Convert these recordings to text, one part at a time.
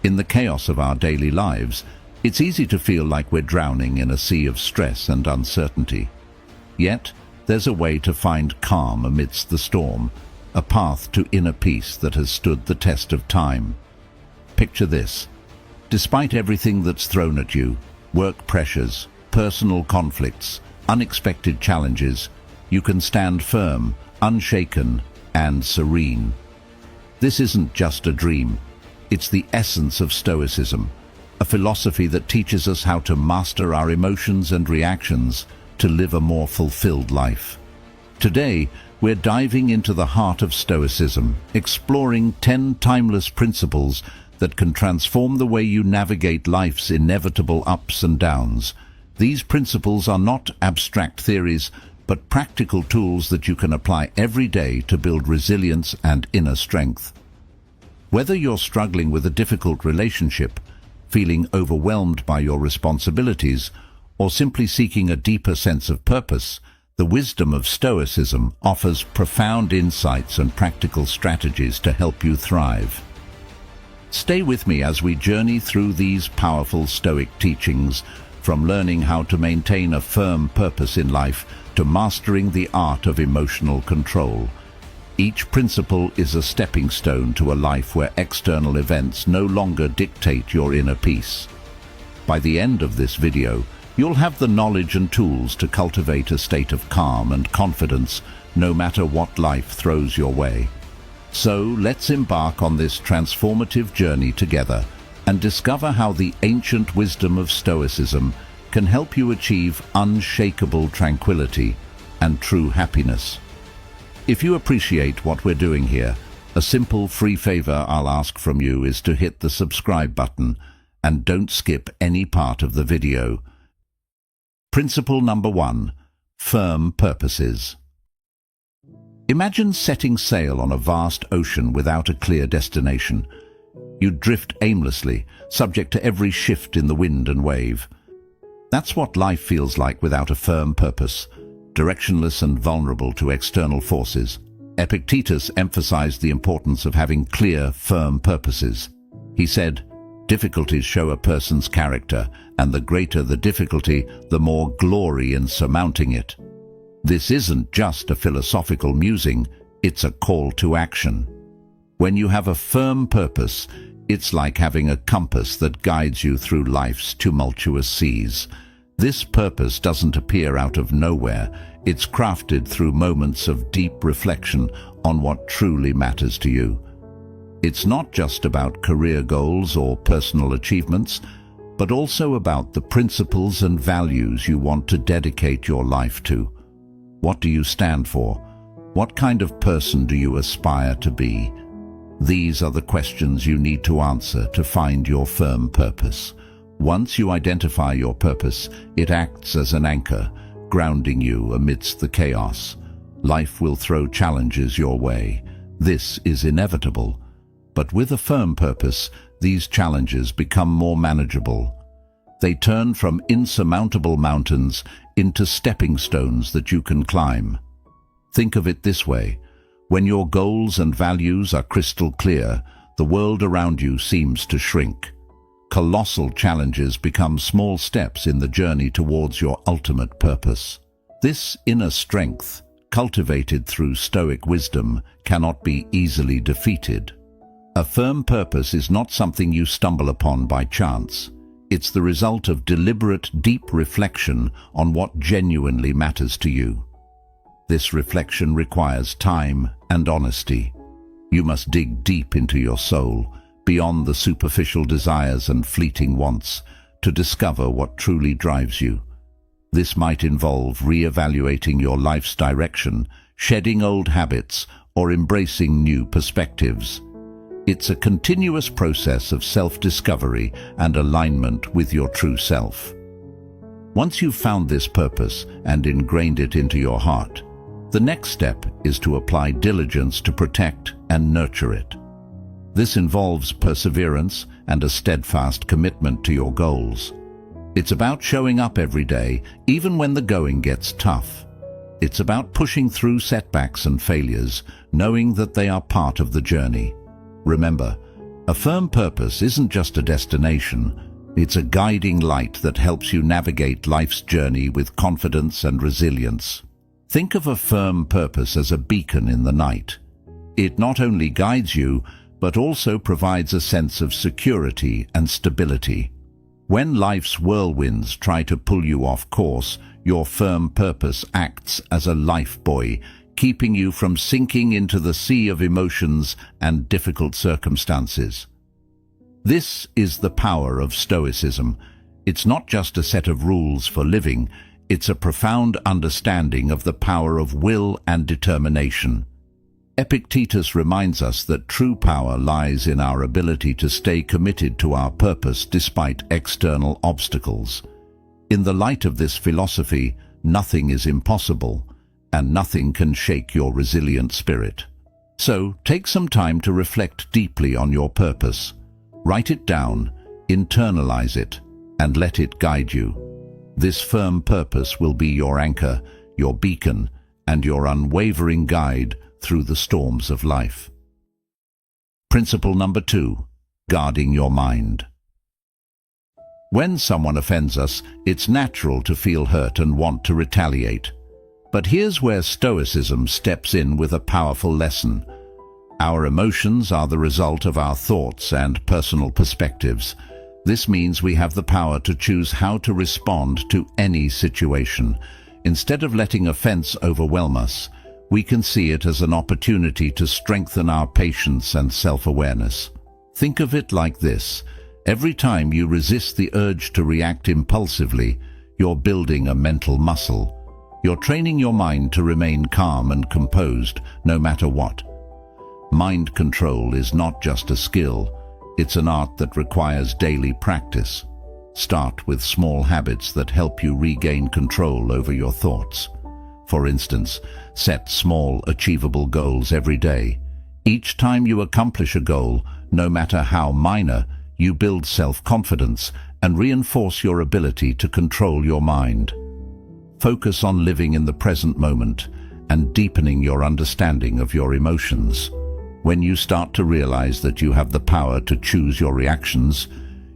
In the chaos of our daily lives, it's easy to feel like we're drowning in a sea of stress and uncertainty. Yet, there's a way to find calm amidst the storm, a path to inner peace that has stood the test of time. Picture this. Despite everything that's thrown at you, work pressures, personal conflicts, unexpected challenges, you can stand firm, unshaken, and serene. This isn't just a dream. It's the essence of Stoicism, a philosophy that teaches us how to master our emotions and reactions to live a more fulfilled life. Today, we're diving into the heart of Stoicism, exploring 10 timeless principles that can transform the way you navigate life's inevitable ups and downs. These principles are not abstract theories, but practical tools that you can apply every day to build resilience and inner strength. Whether you're struggling with a difficult relationship, feeling overwhelmed by your responsibilities, or simply seeking a deeper sense of purpose, the wisdom of Stoicism offers profound insights and practical strategies to help you thrive. Stay with me as we journey through these powerful Stoic teachings, from learning how to maintain a firm purpose in life to mastering the art of emotional control. Each principle is a stepping stone to a life where external events no longer dictate your inner peace. By the end of this video, you'll have the knowledge and tools to cultivate a state of calm and confidence no matter what life throws your way. So let's embark on this transformative journey together and discover how the ancient wisdom of Stoicism can help you achieve unshakable tranquility and true happiness. If you appreciate what we're doing here, a simple free favor I'll ask from you is to hit the subscribe button and don't skip any part of the video. Principle number 1. Firm purposes. Imagine setting sail on a vast ocean without a clear destination. You'd drift aimlessly, subject to every shift in the wind and wave. That's what life feels like without a firm purpose, directionless and vulnerable to external forces. Epictetus emphasized the importance of having clear, firm purposes. He said, "Difficulties show a person's character, and the greater the difficulty, the more glory in surmounting it." This isn't just a philosophical musing, it's a call to action. When you have a firm purpose, it's like having a compass that guides you through life's tumultuous seas. This purpose doesn't appear out of nowhere. It's crafted through moments of deep reflection on what truly matters to you. It's not just about career goals or personal achievements, but also about the principles and values you want to dedicate your life to. What do you stand for? What kind of person do you aspire to be? These are the questions you need to answer to find your firm purpose. Once you identify your purpose, it acts as an anchor, grounding you amidst the chaos. Life will throw challenges your way. This is inevitable. But with a firm purpose, these challenges become more manageable. They turn from insurmountable mountains into stepping stones that you can climb. Think of it this way. When your goals and values are crystal clear, the world around you seems to shrink. Colossal challenges become small steps in the journey towards your ultimate purpose. This inner strength, cultivated through Stoic wisdom, cannot be easily defeated. A firm purpose is not something you stumble upon by chance. It's the result of deliberate, deep reflection on what genuinely matters to you. This reflection requires time and honesty. You must dig deep into your soul, beyond the superficial desires and fleeting wants, to discover what truly drives you. This might involve re-evaluating your life's direction, shedding old habits, or embracing new perspectives. It's a continuous process of self-discovery and alignment with your true self. Once you've found this purpose and ingrained it into your heart, the next step is to apply diligence to protect and nurture it. This involves perseverance and a steadfast commitment to your goals. It's about showing up every day, even when the going gets tough. It's about pushing through setbacks and failures, knowing that they are part of the journey. Remember, A firm purpose isn't just a destination, it's a guiding light that helps you navigate life's journey with confidence and resilience. Think of a firm purpose as a beacon in the night. It not only guides you, but also provides a sense of security and stability. When life's whirlwinds try to pull you off course, your firm purpose acts as a lifebuoy, keeping you from sinking into the sea of emotions and difficult circumstances. This is the power of Stoicism. It's not just a set of rules for living, it's a profound understanding of the power of will and determination. Epictetus reminds us that true power lies in our ability to stay committed to our purpose despite external obstacles. In the light of this philosophy, nothing is impossible, and nothing can shake your resilient spirit. So, take some time to reflect deeply on your purpose. Write it down, internalize it, and let it guide you. This firm purpose will be your anchor, your beacon, and your unwavering guide through the storms of life. Principle number 2, guarding your mind. When someone offends us, it's natural to feel hurt and want to retaliate. But here's where Stoicism steps in with a powerful lesson. Our emotions are the result of our thoughts and personal perspectives. This means we have the power to choose how to respond to any situation. Instead of letting offense overwhelm us, we can see it as an opportunity to strengthen our patience and self-awareness. Think of it like this. Every time you resist the urge to react impulsively, you're building a mental muscle. You're training your mind to remain calm and composed, no matter what. Mind control is not just a skill, it's an art that requires daily practice. Start with small habits that help you regain control over your thoughts. For instance, set small, achievable goals every day. Each time you accomplish a goal, no matter how minor, you build self-confidence and reinforce your ability to control your mind. Focus on living in the present moment and deepening your understanding of your emotions. When you start to realize that you have the power to choose your reactions,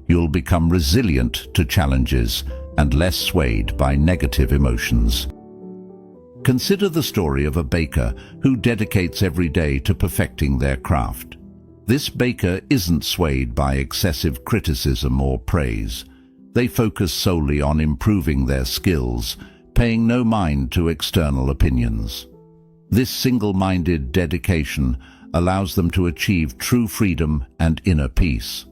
you'll become resilient to challenges and less swayed by negative emotions. Consider the story of a baker who dedicates every day to perfecting their craft. This baker isn't swayed by excessive criticism or praise. They focus solely on improving their skills, paying no mind to external opinions. This single-minded dedication allows them to achieve true freedom and inner peace.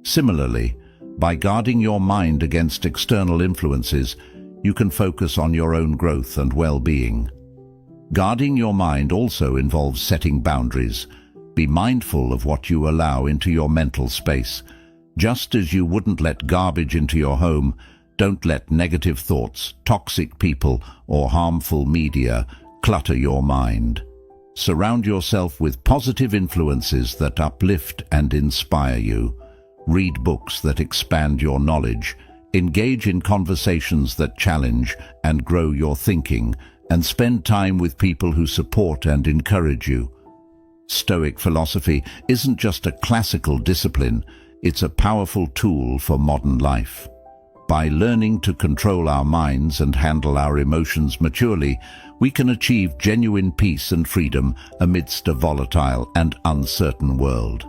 Similarly, by guarding your mind against external influences, you can focus on your own growth and well-being. Guarding your mind also involves setting boundaries. Be mindful of what you allow into your mental space. Just as you wouldn't let garbage into your home, don't let negative thoughts, toxic people, or harmful media clutter your mind. Surround yourself with positive influences that uplift and inspire you. Read books that expand your knowledge. Engage in conversations that challenge and grow your thinking, and spend time with people who support and encourage you. Stoic philosophy isn't just a classical discipline, it's a powerful tool for modern life. By learning to control our minds and handle our emotions maturely, we can achieve genuine peace and freedom amidst a volatile and uncertain world.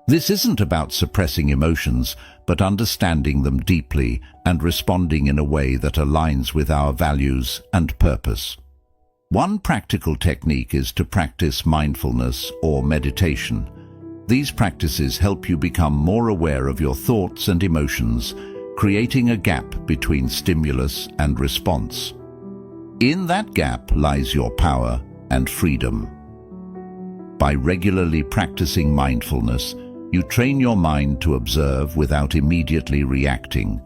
This isn't about suppressing emotions, but understanding them deeply and responding in a way that aligns with our values and purpose. One practical technique is to practice mindfulness or meditation. These practices help you become more aware of your thoughts and emotions, creating a gap between stimulus and response. In that gap lies your power and freedom. By regularly practicing mindfulness, you train your mind to observe without immediately reacting,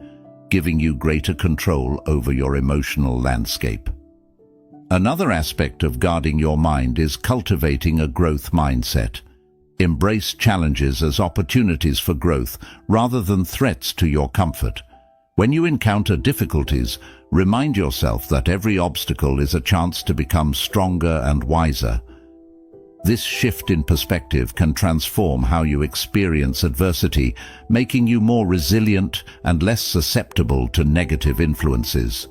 giving you greater control over your emotional landscape. Another aspect of guarding your mind is cultivating a growth mindset. Embrace challenges as opportunities for growth rather than threats to your comfort. When you encounter difficulties, remind yourself that every obstacle is a chance to become stronger and wiser. This shift in perspective can transform how you experience adversity, making you more resilient and less susceptible to negative influences.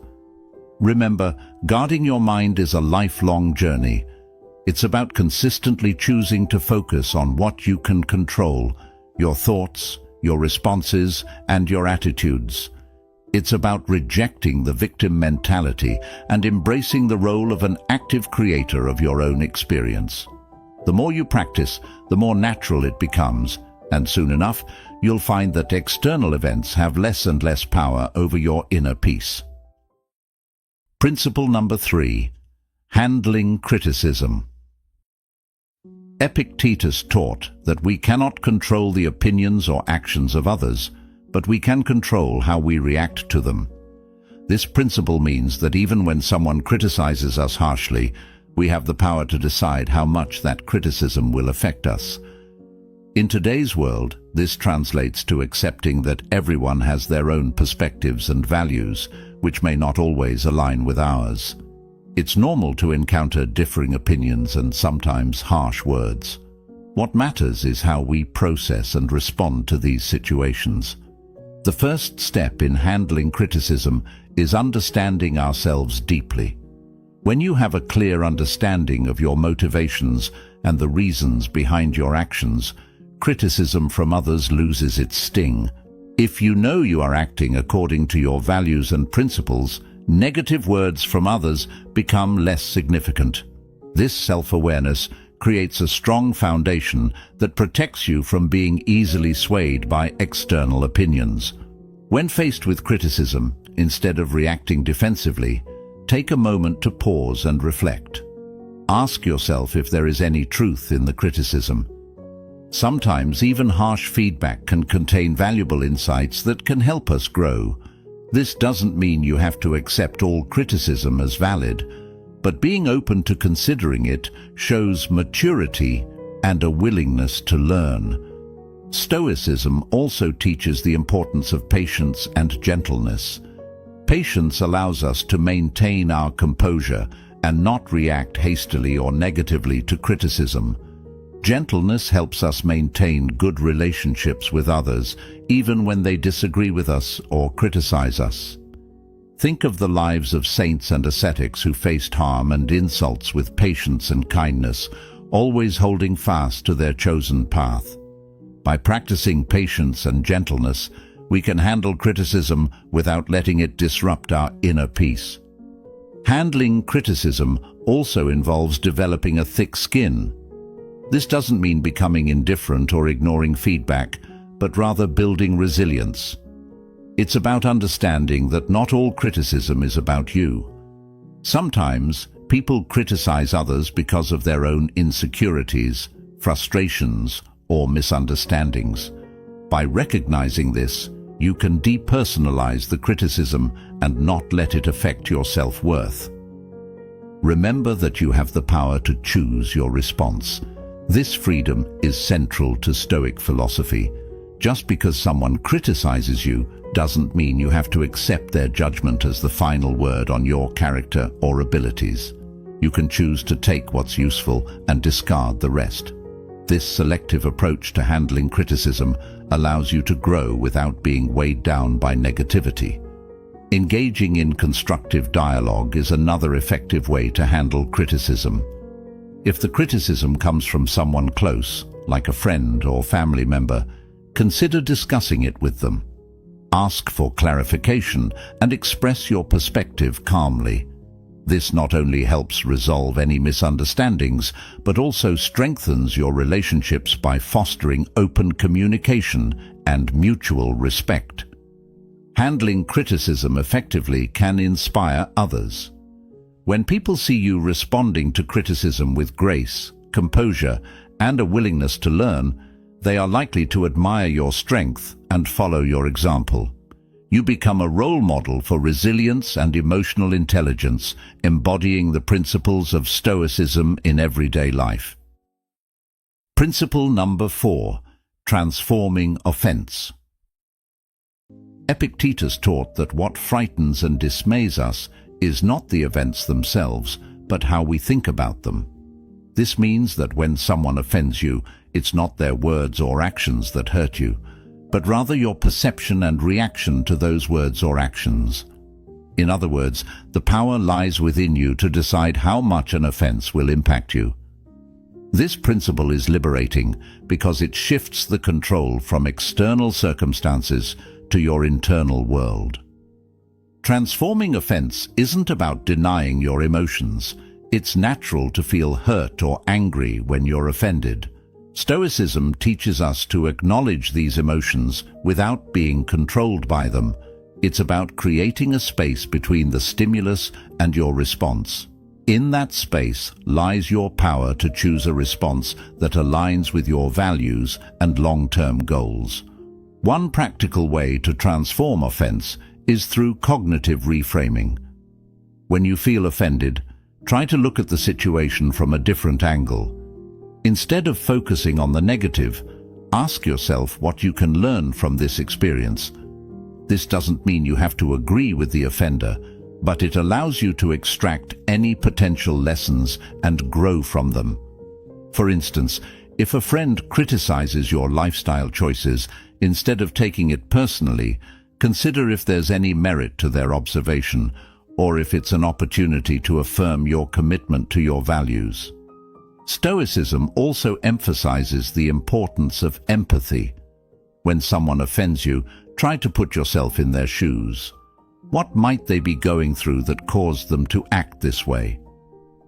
Remember, guarding your mind is a lifelong journey. It's about consistently choosing to focus on what you can control, your thoughts, your responses, and your attitudes. It's about rejecting the victim mentality and embracing the role of an active creator of your own experience. The more you practice, the more natural it becomes, and soon enough, you'll find that external events have less and less power over your inner peace. Principle number 3. Handling criticism. Epictetus taught that we cannot control the opinions or actions of others, but we can control how we react to them. This principle means that even when someone criticizes us harshly, we have the power to decide how much that criticism will affect us. In today's world, this translates to accepting that everyone has their own perspectives and values, which may not always align with ours. It's normal to encounter differing opinions and sometimes harsh words. What matters is how we process and respond to these situations. The first step in handling criticism is understanding ourselves deeply. When you have a clear understanding of your motivations and the reasons behind your actions, criticism from others loses its sting. If you know you are acting according to your values and principles, negative words from others become less significant. This self-awareness creates a strong foundation that protects you from being easily swayed by external opinions. When faced with criticism, instead of reacting defensively, take a moment to pause and reflect. Ask yourself if there is any truth in the criticism. Sometimes even harsh feedback can contain valuable insights that can help us grow. This doesn't mean you have to accept all criticism as valid, but being open to considering it shows maturity and a willingness to learn. Stoicism also teaches the importance of patience and gentleness. Patience allows us to maintain our composure and not react hastily or negatively to criticism. Gentleness helps us maintain good relationships with others, even when they disagree with us or criticize us. Think of the lives of saints and ascetics who faced harm and insults with patience and kindness, always holding fast to their chosen path. By practicing patience and gentleness, we can handle criticism without letting it disrupt our inner peace. Handling criticism also involves developing a thick skin. This doesn't mean becoming indifferent or ignoring feedback, but rather building resilience. It's about understanding that not all criticism is about you. Sometimes, people criticize others because of their own insecurities, frustrations, or misunderstandings. By recognizing this, you can depersonalize the criticism and not let it affect your self-worth. Remember that you have the power to choose your response. This freedom is central to Stoic philosophy. Just because someone criticizes you doesn't mean you have to accept their judgment as the final word on your character or abilities. You can choose to take what's useful and discard the rest. This selective approach to handling criticism allows you to grow without being weighed down by negativity. Engaging in constructive dialogue is another effective way to handle criticism. If the criticism comes from someone close, like a friend or family member, consider discussing it with them. Ask for clarification and express your perspective calmly. This not only helps resolve any misunderstandings, but also strengthens your relationships by fostering open communication and mutual respect. Handling criticism effectively can inspire others. When people see you responding to criticism with grace, composure, and a willingness to learn, they are likely to admire your strength and follow your example. You become a role model for resilience and emotional intelligence, embodying the principles of Stoicism in everyday life. Principle number 4. Transforming offense. Epictetus taught that what frightens and dismays us is not the events themselves, but how we think about them. This means that when someone offends you, it's not their words or actions that hurt you, but rather your perception and reaction to those words or actions. In other words, the power lies within you to decide how much an offense will impact you. This principle is liberating because it shifts the control from external circumstances to your internal world. Transforming offense isn't about denying your emotions. It's natural to feel hurt or angry when you're offended. Stoicism teaches us to acknowledge these emotions without being controlled by them. It's about creating a space between the stimulus and your response. In that space lies your power to choose a response that aligns with your values and long-term goals. One practical way to transform offense is through cognitive reframing. When you feel offended, try to look at the situation from a different angle. Instead of focusing on the negative, ask yourself what you can learn from this experience. This doesn't mean you have to agree with the offender, but it allows you to extract any potential lessons and grow from them. For instance, if a friend criticizes your lifestyle choices, instead of taking it personally, consider if there's any merit to their observation, or if it's an opportunity to affirm your commitment to your values. Stoicism also emphasizes the importance of empathy. When someone offends you, try to put yourself in their shoes. What might they be going through that caused them to act this way?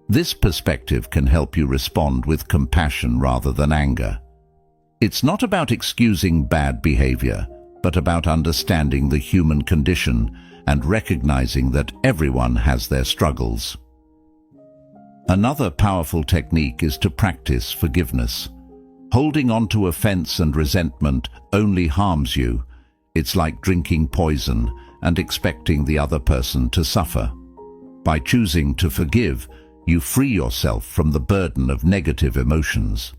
This perspective can help you respond with compassion rather than anger. It's not about excusing bad behavior, but about understanding the human condition and recognizing that everyone has their struggles. Another powerful technique is to practice forgiveness. Holding on to offense and resentment only harms you. It's like drinking poison and expecting the other person to suffer. By choosing to forgive, you free yourself from the burden of negative emotions.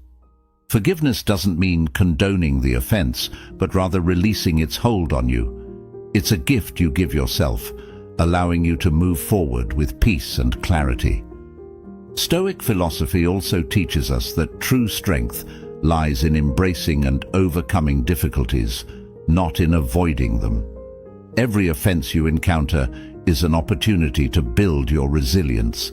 Forgiveness doesn't mean condoning the offense, but rather releasing its hold on you. It's a gift you give yourself, allowing you to move forward with peace and clarity. Stoic philosophy also teaches us that true strength lies in embracing and overcoming difficulties, not in avoiding them. Every offense you encounter is an opportunity to build your resilience.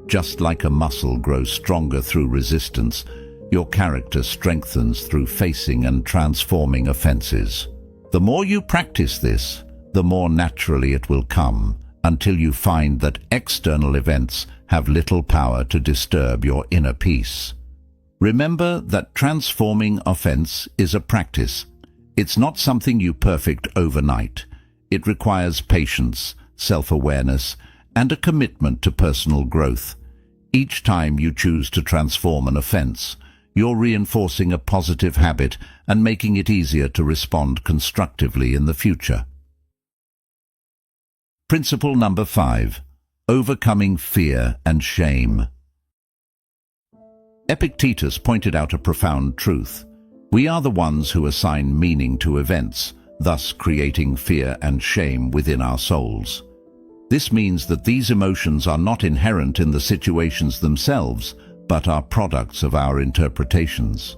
Just like a muscle grows stronger through resistance, your character strengthens through facing and transforming offenses. The more you practice this, the more naturally it will come, until you find that external events have little power to disturb your inner peace. Remember that transforming offense is a practice. It's not something you perfect overnight. It requires patience, self-awareness, and a commitment to personal growth. Each time you choose to transform an offense, you're reinforcing a positive habit and making it easier to respond constructively in the future. Principle number 5. Overcoming fear and shame. Epictetus pointed out a profound truth. We are the ones who assign meaning to events, thus creating fear and shame within our souls. This means that these emotions are not inherent in the situations themselves, but are products of our interpretations.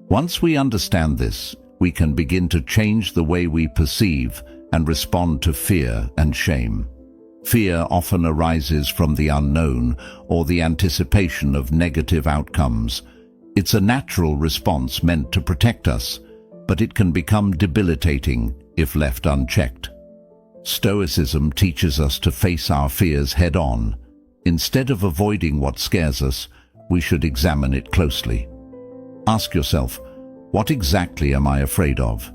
Once we understand this, we can begin to change the way we perceive and respond to fear and shame. Fear often arises from the unknown or the anticipation of negative outcomes. It's a natural response meant to protect us, but it can become debilitating if left unchecked. Stoicism teaches us to face our fears head-on. Instead of avoiding what scares us, we should examine it closely. Ask yourself, what exactly am I afraid of?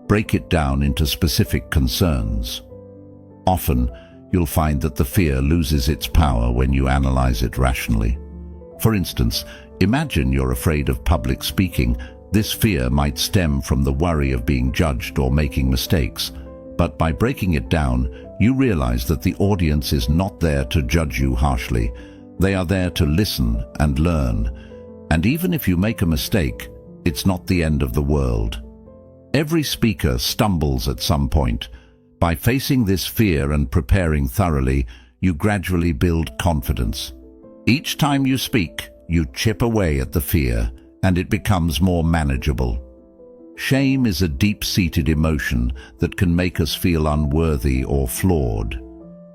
Break it down into specific concerns. Often, you'll find that the fear loses its power when you analyze it rationally. For instance, imagine you're afraid of public speaking. This fear might stem from the worry of being judged or making mistakes. But by breaking it down, you realize that the audience is not there to judge you harshly. They are there to listen and learn. And even if you make a mistake, it's not the end of the world. Every speaker stumbles at some point. By facing this fear and preparing thoroughly, you gradually build confidence. Each time you speak, you chip away at the fear, and it becomes more manageable. Shame is a deep-seated emotion that can make us feel unworthy or flawed.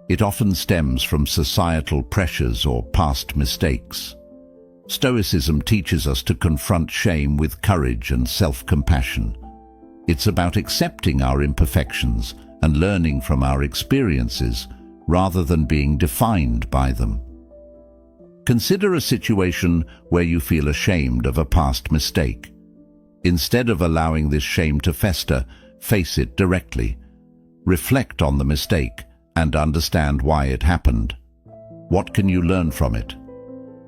It often stems from societal pressures or past mistakes. Stoicism teaches us to confront shame with courage and self-compassion. It's about accepting our imperfections and learning from our experiences rather than being defined by them. Consider a situation where you feel ashamed of a past mistake. Instead of allowing this shame to fester, face it directly. Reflect on the mistake and understand why it happened. What can you learn from it?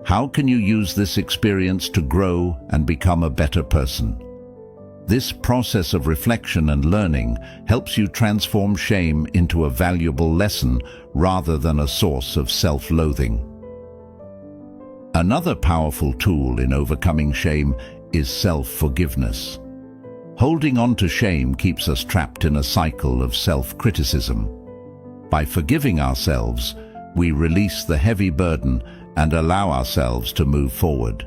How can you use this experience to grow and become a better person? This process of reflection and learning helps you transform shame into a valuable lesson rather than a source of self-loathing. Another powerful tool in overcoming shame is self-forgiveness. Holding on to shame keeps us trapped in a cycle of self-criticism. By forgiving ourselves, we release the heavy burden and allow ourselves to move forward.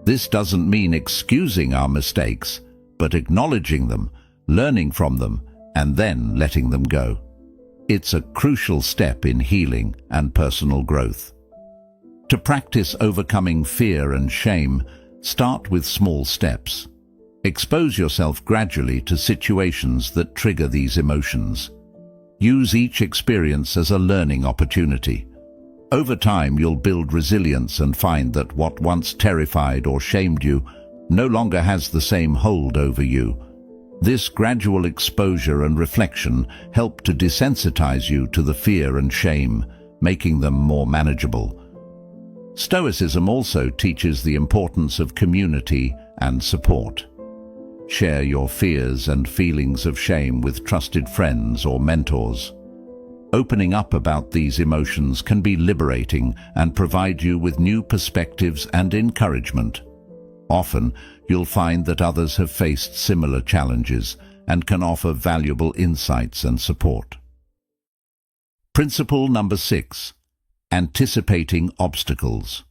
This doesn't mean excusing our mistakes, but acknowledging them, learning from them, and then letting them go. It's a crucial step in healing and personal growth. To practice overcoming fear and shame, start with small steps. Expose yourself gradually to situations that trigger these emotions. Use each experience as a learning opportunity. Over time, you'll build resilience and find that what once terrified or shamed you no longer has the same hold over you. This gradual exposure and reflection help to desensitize you to the fear and shame, making them more manageable. Stoicism also teaches the importance of community and support. Share your fears and feelings of shame with trusted friends or mentors. Opening up about these emotions can be liberating and provide you with new perspectives and encouragement. Often, you'll find that others have faced similar challenges and can offer valuable insights and support. Principle number 6. Anticipating obstacles.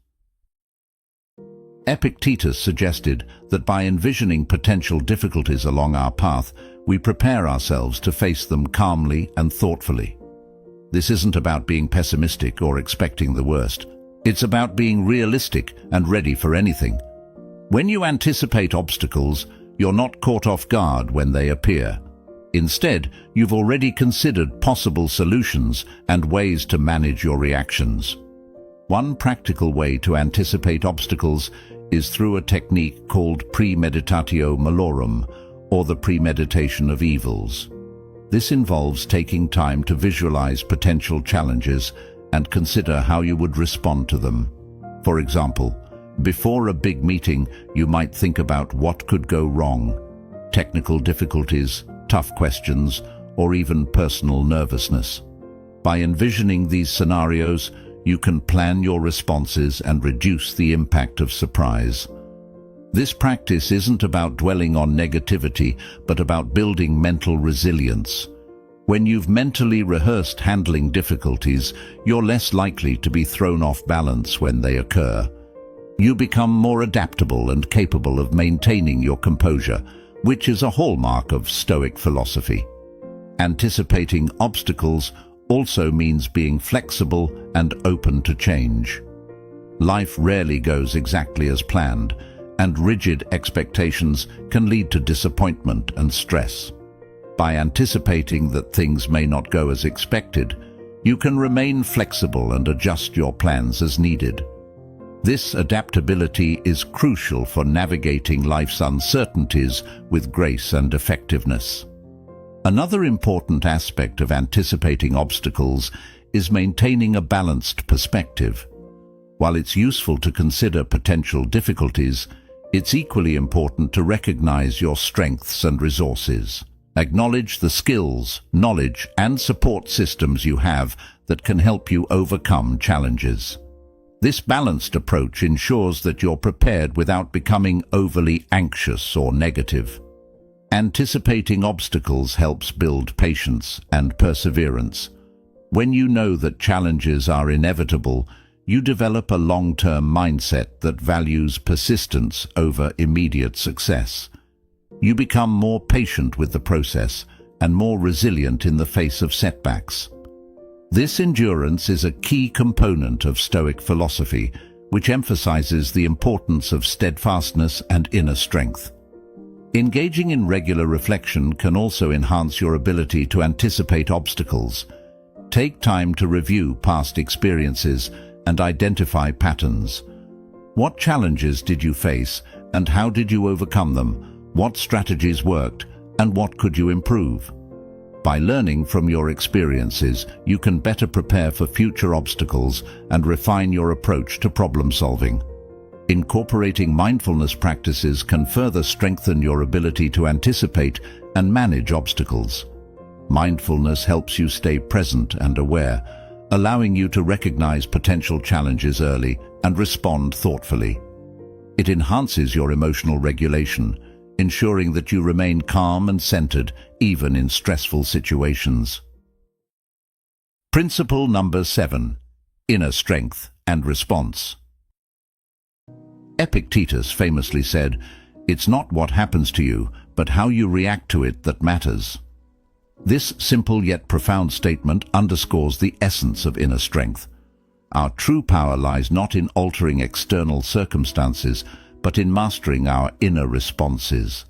Epictetus suggested that by envisioning potential difficulties along our path, we prepare ourselves to face them calmly and thoughtfully. This isn't about being pessimistic or expecting the worst. It's about being realistic and ready for anything. When you anticipate obstacles, you're not caught off guard when they appear. Instead, you've already considered possible solutions and ways to manage your reactions. One practical way to anticipate obstacles is through a technique called premeditatio malorum, or the premeditation of evils. This involves taking time to visualize potential challenges and consider how you would respond to them. For example, before a big meeting, you might think about what could go wrong: technical difficulties, tough questions, or even personal nervousness. By envisioning these scenarios, you can plan your responses and reduce the impact of surprise. This practice isn't about dwelling on negativity, but about building mental resilience. When you've mentally rehearsed handling difficulties, you're less likely to be thrown off balance when they occur. You become more adaptable and capable of maintaining your composure, which is a hallmark of Stoic philosophy. Anticipating obstacles also means being flexible and open to change. Life rarely goes exactly as planned, and rigid expectations can lead to disappointment and stress. By anticipating that things may not go as expected, you can remain flexible and adjust your plans as needed. This adaptability is crucial for navigating life's uncertainties with grace and effectiveness. Another important aspect of anticipating obstacles is maintaining a balanced perspective. While it's useful to consider potential difficulties, it's equally important to recognize your strengths and resources. Acknowledge the skills, knowledge, and support systems you have that can help you overcome challenges. This balanced approach ensures that you're prepared without becoming overly anxious or negative. Anticipating obstacles helps build patience and perseverance. When you know that challenges are inevitable, you develop a long-term mindset that values persistence over immediate success. You become more patient with the process and more resilient in the face of setbacks. This endurance is a key component of Stoic philosophy, which emphasizes the importance of steadfastness and inner strength. Engaging in regular reflection can also enhance your ability to anticipate obstacles. Take time to review past experiences and identify patterns. What challenges did you face, and how did you overcome them? What strategies worked, and what could you improve? By learning from your experiences, you can better prepare for future obstacles and refine your approach to problem solving. Incorporating mindfulness practices can further strengthen your ability to anticipate and manage obstacles. Mindfulness helps you stay present and aware, allowing you to recognize potential challenges early and respond thoughtfully. It enhances your emotional regulation, ensuring that you remain calm and centered even in stressful situations. Principle number 7. Inner strength and response. Epictetus famously said, "It's not what happens to you, but how you react to it that matters." This simple yet profound statement underscores the essence of inner strength. Our true power lies not in altering external circumstances, but in mastering our inner responses.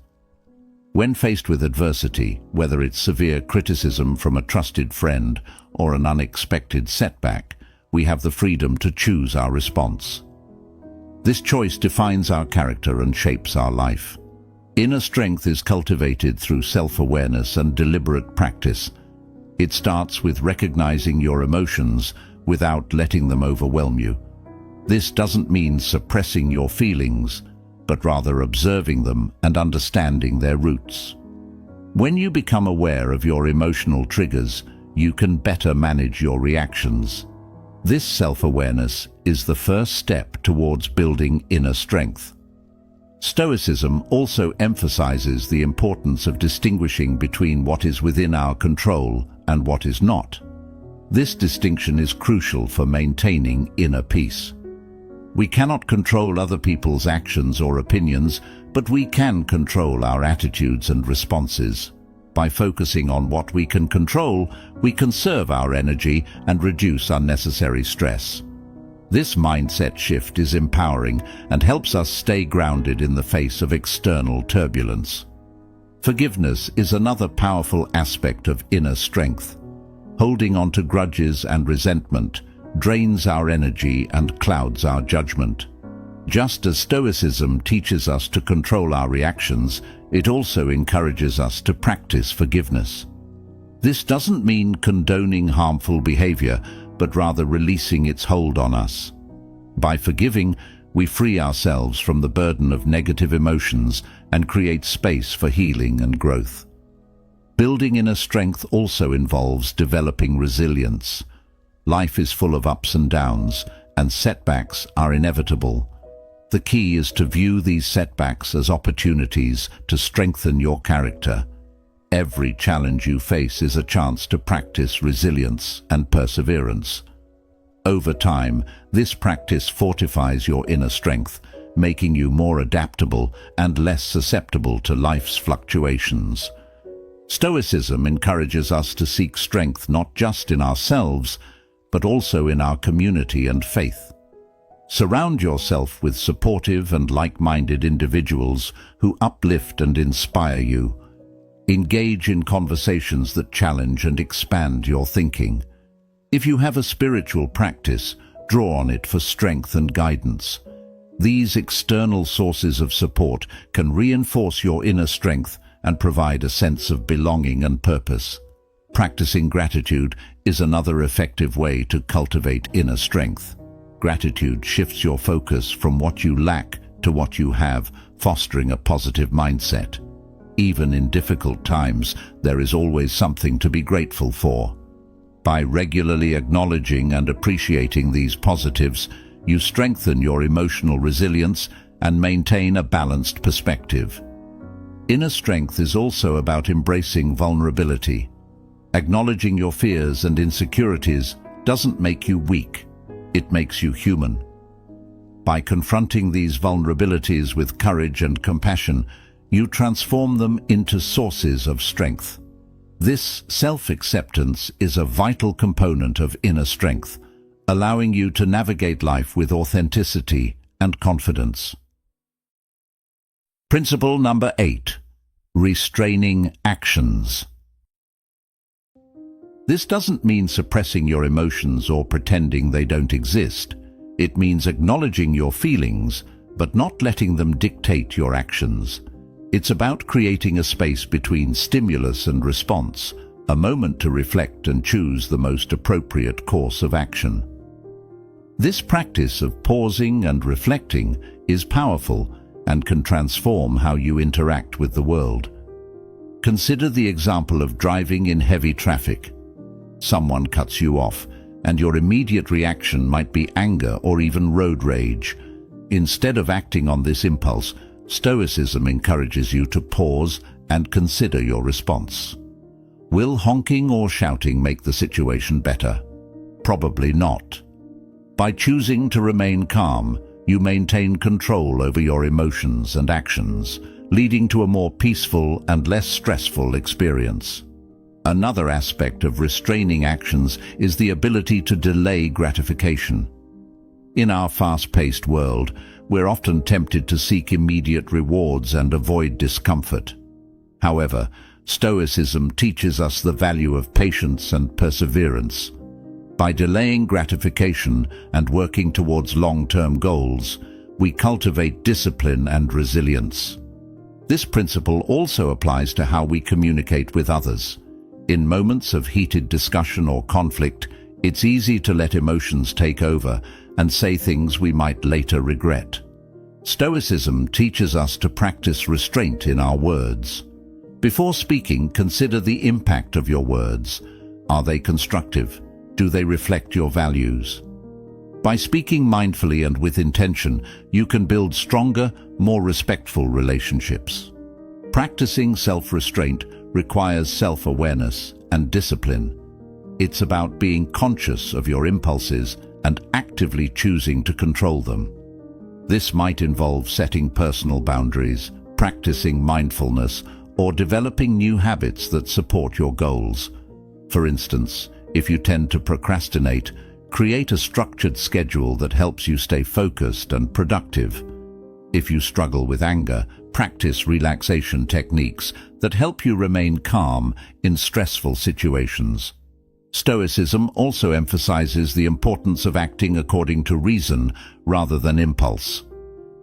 When faced with adversity, whether it's severe criticism from a trusted friend or an unexpected setback, we have the freedom to choose our response. This choice defines our character and shapes our life. Inner strength is cultivated through self-awareness and deliberate practice. It starts with recognizing your emotions without letting them overwhelm you. This doesn't mean suppressing your feelings, but rather observing them and understanding their roots. When you become aware of your emotional triggers, you can better manage your reactions. This self-awareness is the first step towards building inner strength. Stoicism also emphasizes the importance of distinguishing between what is within our control and what is not. This distinction is crucial for maintaining inner peace. We cannot control other people's actions or opinions, but we can control our attitudes and responses. By focusing on what we can control, we conserve our energy and reduce unnecessary stress. This mindset shift is empowering and helps us stay grounded in the face of external turbulence. Forgiveness is another powerful aspect of inner strength. Holding on to grudges and resentment drains our energy and clouds our judgment. Just as Stoicism teaches us to control our reactions, it also encourages us to practice forgiveness. This doesn't mean condoning harmful behavior, but rather releasing its hold on us. By forgiving, we free ourselves from the burden of negative emotions and create space for healing and growth. Building inner strength also involves developing resilience. Life is full of ups and downs, and setbacks are inevitable. The key is to view these setbacks as opportunities to strengthen your character. Every challenge you face is a chance to practice resilience and perseverance. Over time, this practice fortifies your inner strength, making you more adaptable and less susceptible to life's fluctuations. Stoicism encourages us to seek strength not just in ourselves, but also in our community and faith. Surround yourself with supportive and like-minded individuals who uplift and inspire you. Engage in conversations that challenge and expand your thinking. If you have a spiritual practice, draw on it for strength and guidance. These external sources of support can reinforce your inner strength and provide a sense of belonging and purpose. Practicing gratitude is another effective way to cultivate inner strength. Gratitude shifts your focus from what you lack to what you have, fostering a positive mindset. Even in difficult times, there is always something to be grateful for. By regularly acknowledging and appreciating these positives, you strengthen your emotional resilience and maintain a balanced perspective. Inner strength is also about embracing vulnerability. Acknowledging your fears and insecurities doesn't make you weak. it makes you human. By confronting these vulnerabilities with courage and compassion, you transform them into sources of strength. This self-acceptance is a vital component of inner strength, allowing you to navigate life with authenticity and confidence. Principle number 8. Restraining actions. This doesn't mean suppressing your emotions or pretending they don't exist. It means acknowledging your feelings, but not letting them dictate your actions. It's about creating a space between stimulus and response, a moment to reflect and choose the most appropriate course of action. This practice of pausing and reflecting is powerful and can transform how you interact with the world. Consider the example of driving in heavy traffic. Someone cuts you off, and your immediate reaction might be anger or even road rage. Instead of acting on this impulse, Stoicism encourages you to pause and consider your response. Will honking or shouting make the situation better? Probably not. By choosing to remain calm, you maintain control over your emotions and actions, leading to a more peaceful and less stressful experience. Another aspect of restraining actions is the ability to delay gratification. In our fast-paced world, we're often tempted to seek immediate rewards and avoid discomfort. However, Stoicism teaches us the value of patience and perseverance. By delaying gratification and working towards long-term goals, we cultivate discipline and resilience. This principle also applies to how we communicate with others. In moments of heated discussion or conflict, it's easy to let emotions take over and say things we might later regret. Stoicism teaches us to practice restraint in our words. Before speaking, consider the impact of your words. Are they constructive? Do they reflect your values? By speaking mindfully and with intention, you can build stronger, more respectful relationships. Practicing self-restraint requires self-awareness and discipline. It's about being conscious of your impulses and actively choosing to control them. This might involve setting personal boundaries, practicing mindfulness, or developing new habits that support your goals. For instance, if you tend to procrastinate, create a structured schedule that helps you stay focused and productive. If you struggle with anger, practice relaxation techniques that help you remain calm in stressful situations. Stoicism also emphasizes the importance of acting according to reason rather than impulse.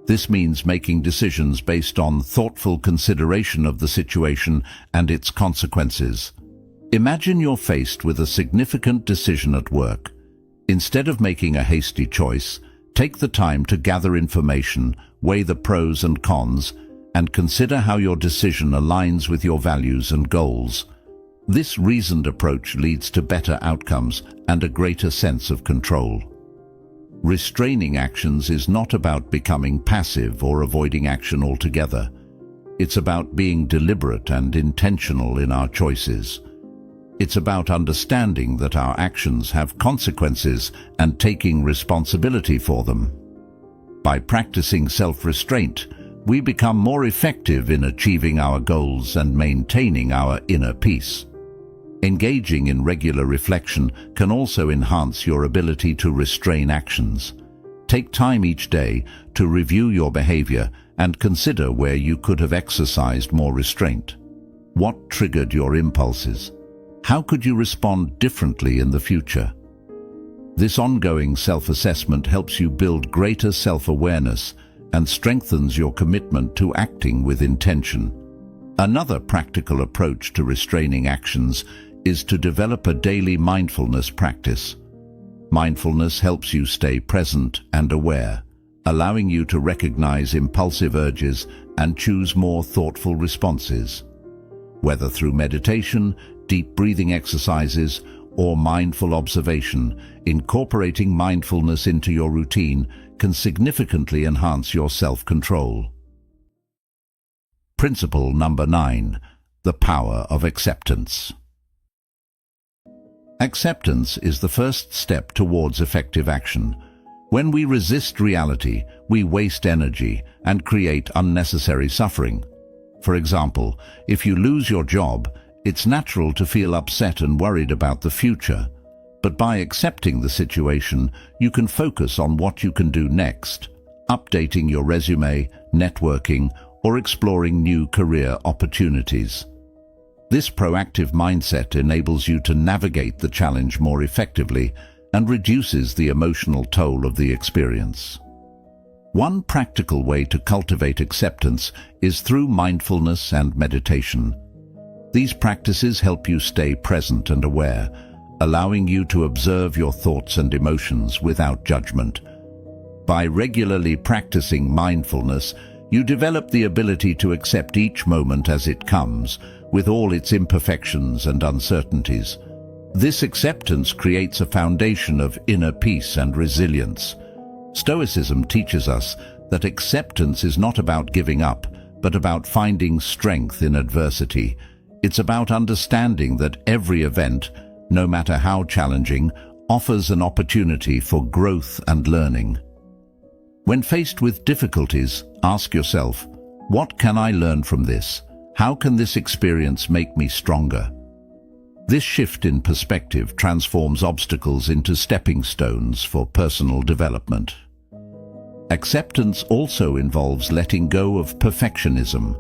This means making decisions based on thoughtful consideration of the situation and its consequences. Imagine you're faced with a significant decision at work. Instead of making a hasty choice, take the time to gather information, weigh the pros and cons, and consider how your decision aligns with your values and goals. This reasoned approach leads to better outcomes and a greater sense of control. Restraining actions is not about becoming passive or avoiding action altogether. It's about being deliberate and intentional in our choices. It's about understanding that our actions have consequences and taking responsibility for them. By practicing self-restraint, we become more effective in achieving our goals and maintaining our inner peace. Engaging in regular reflection can also enhance your ability to restrain actions. Take time each day to review your behavior and consider where you could have exercised more restraint. What triggered your impulses? How could you respond differently in the future? This ongoing self-assessment helps you build greater self-awareness and strengthens your commitment to acting with intention. Another practical approach to restraining actions is to develop a daily mindfulness practice. Mindfulness helps you stay present and aware, allowing you to recognize impulsive urges and choose more thoughtful responses. Whether through meditation, deep breathing exercises, or mindful observation, incorporating mindfulness into your routine can significantly enhance your self-control. Principle number 9, the power of acceptance. Acceptance is the first step towards effective action. When we resist reality, we waste energy and create unnecessary suffering. For example, if you lose your job, it's natural to feel upset and worried about the future. But by accepting the situation, you can focus on what you can do next, updating your resume, networking, or exploring new career opportunities. This proactive mindset enables you to navigate the challenge more effectively and reduces the emotional toll of the experience. One practical way to cultivate acceptance is through mindfulness and meditation. These practices help you stay present and aware, allowing you to observe your thoughts and emotions without judgment. By regularly practicing mindfulness, you develop the ability to accept each moment as it comes, with all its imperfections and uncertainties. This acceptance creates a foundation of inner peace and resilience. Stoicism teaches us that acceptance is not about giving up, but about finding strength in adversity. It's about understanding that every event, no matter how challenging, offers an opportunity for growth and learning. When faced with difficulties, ask yourself, what can I learn from this? How can this experience make me stronger? This shift in perspective transforms obstacles into stepping stones for personal development. Acceptance also involves letting go of perfectionism.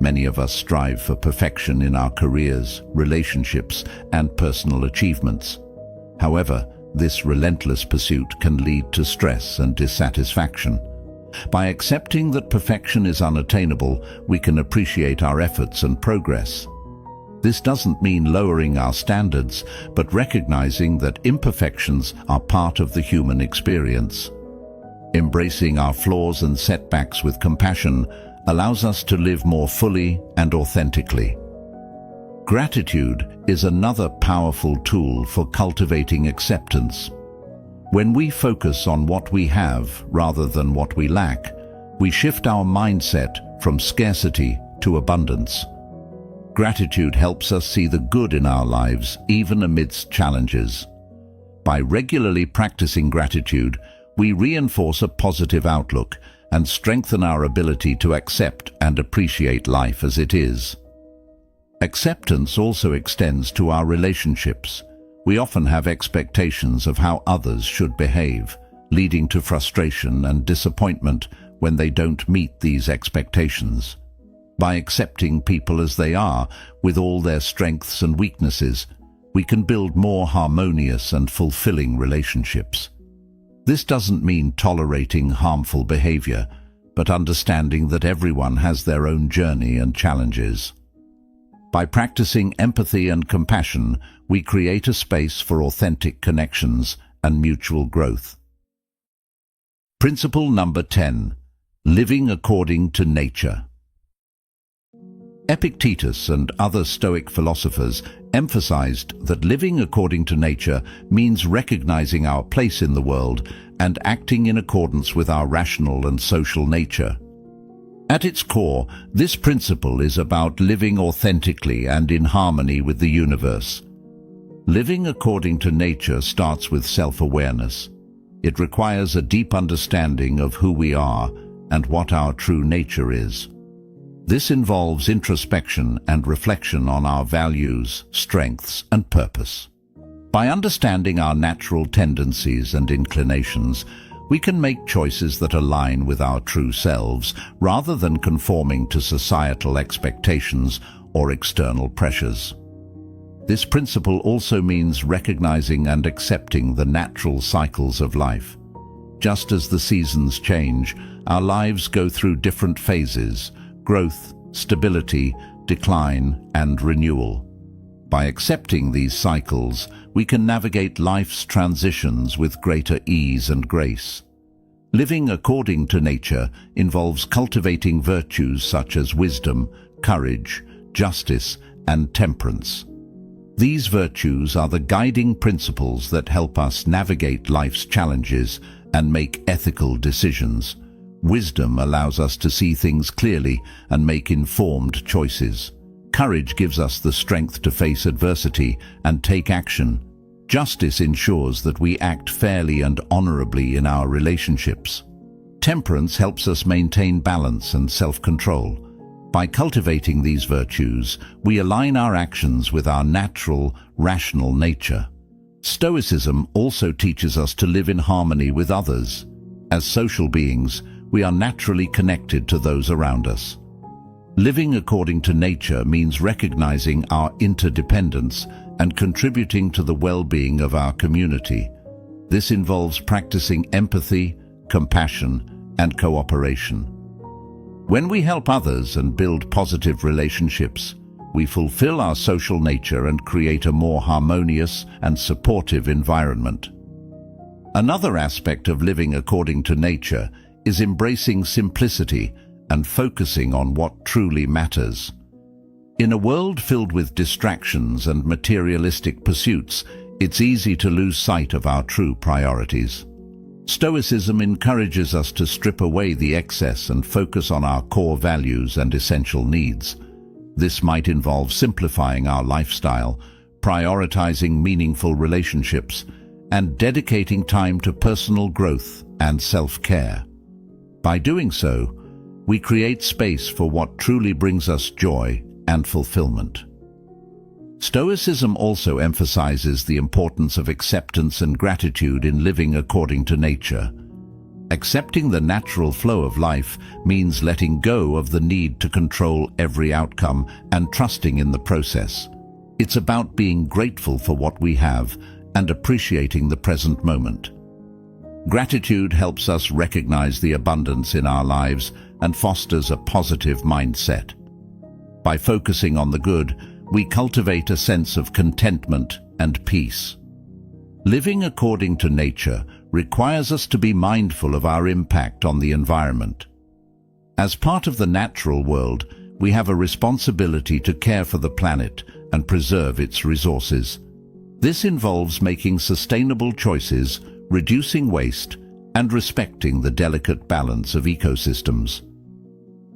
Many of us strive for perfection in our careers, relationships, and personal achievements. However, this relentless pursuit can lead to stress and dissatisfaction. By accepting that perfection is unattainable, we can appreciate our efforts and progress. This doesn't mean lowering our standards, but recognizing that imperfections are part of the human experience. Embracing our flaws and setbacks with compassion allows us to live more fully and authentically. Gratitude is another powerful tool for cultivating acceptance. When we focus on what we have rather than what we lack, we shift our mindset from scarcity to abundance. Gratitude helps us see the good in our lives, even amidst challenges. By regularly practicing gratitude, we reinforce a positive outlook and strengthen our ability to accept and appreciate life as it is. Acceptance also extends to our relationships. We often have expectations of how others should behave, leading to frustration and disappointment when they don't meet these expectations. By accepting people as they are, with all their strengths and weaknesses, we can build more harmonious and fulfilling relationships. This doesn't mean tolerating harmful behavior, but understanding that everyone has their own journey and challenges. By practicing empathy and compassion, we create a space for authentic connections and mutual growth. Principle number 10. Living according to nature. Epictetus and other Stoic philosophers emphasized that living according to nature means recognizing our place in the world and acting in accordance with our rational and social nature. At its core, this principle is about living authentically and in harmony with the universe. Living according to nature starts with self-awareness. It requires a deep understanding of who we are and what our true nature is. This involves introspection and reflection on our values, strengths, and purpose. By understanding our natural tendencies and inclinations, we can make choices that align with our true selves rather than conforming to societal expectations or external pressures. This principle also means recognizing and accepting the natural cycles of life. Just as the seasons change, our lives go through different phases: growth, stability, decline, and renewal. By accepting these cycles, we can navigate life's transitions with greater ease and grace. Living according to nature involves cultivating virtues such as wisdom, courage, justice, and temperance. These virtues are the guiding principles that help us navigate life's challenges and make ethical decisions. Wisdom allows us to see things clearly and make informed choices. Courage gives us the strength to face adversity and take action, Justice ensures that we act fairly and honorably in our relationships. Temperance helps us maintain balance and self-control. By cultivating these virtues, we align our actions with our natural, rational nature. Stoicism also teaches us to live in harmony with others. As social beings, we are naturally connected to those around us. Living according to nature means recognizing our interdependence and contributing to the well-being of our community. This involves practicing empathy, compassion, and cooperation. When we help others and build positive relationships, we fulfill our social nature and create a more harmonious and supportive environment. Another aspect of living according to nature is embracing simplicity and focusing on what truly matters. In a world filled with distractions and materialistic pursuits, it's easy to lose sight of our true priorities. Stoicism encourages us to strip away the excess and focus on our core values and essential needs. This might involve simplifying our lifestyle, prioritizing meaningful relationships, and dedicating time to personal growth and self-care. By doing so, we create space for what truly brings us joy and fulfillment. Stoicism also emphasizes the importance of acceptance and gratitude in living according to nature. Accepting the natural flow of life means letting go of the need to control every outcome and trusting in the process. It's about being grateful for what we have and appreciating the present moment. Gratitude helps us recognize the abundance in our lives and fosters a positive mindset. By focusing on the good, we cultivate a sense of contentment and peace. Living according to nature requires us to be mindful of our impact on the environment. As part of the natural world, we have a responsibility to care for the planet and preserve its resources. This involves making sustainable choices, reducing waste, and respecting the delicate balance of ecosystems.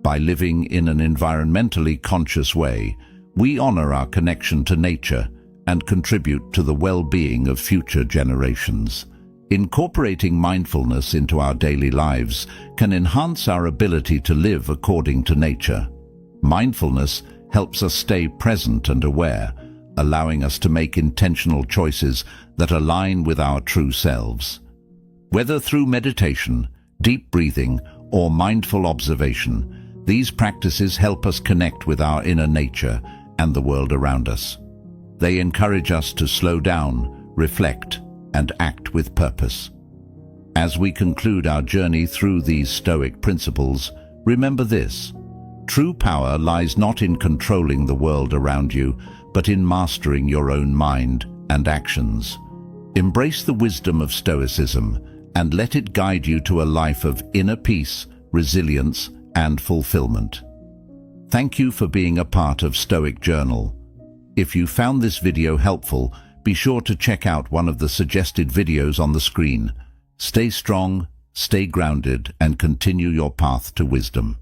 By living in an environmentally conscious way, we honor our connection to nature and contribute to the well-being of future generations. Incorporating mindfulness into our daily lives can enhance our ability to live according to nature. Mindfulness helps us stay present and aware, allowing us to make intentional choices that align with our true selves. Whether through meditation, deep breathing, or mindful observation, these practices help us connect with our inner nature and the world around us. They encourage us to slow down, reflect, and act with purpose. As we conclude our journey through these Stoic principles, remember this: true power lies not in controlling the world around you, but in mastering your own mind and actions. Embrace the wisdom of Stoicism and let it guide you to a life of inner peace, resilience, and fulfillment. Thank you for being a part of Stoic Journal. If you found this video helpful, be sure to check out one of the suggested videos on the screen. Stay strong, stay grounded, and continue your path to wisdom.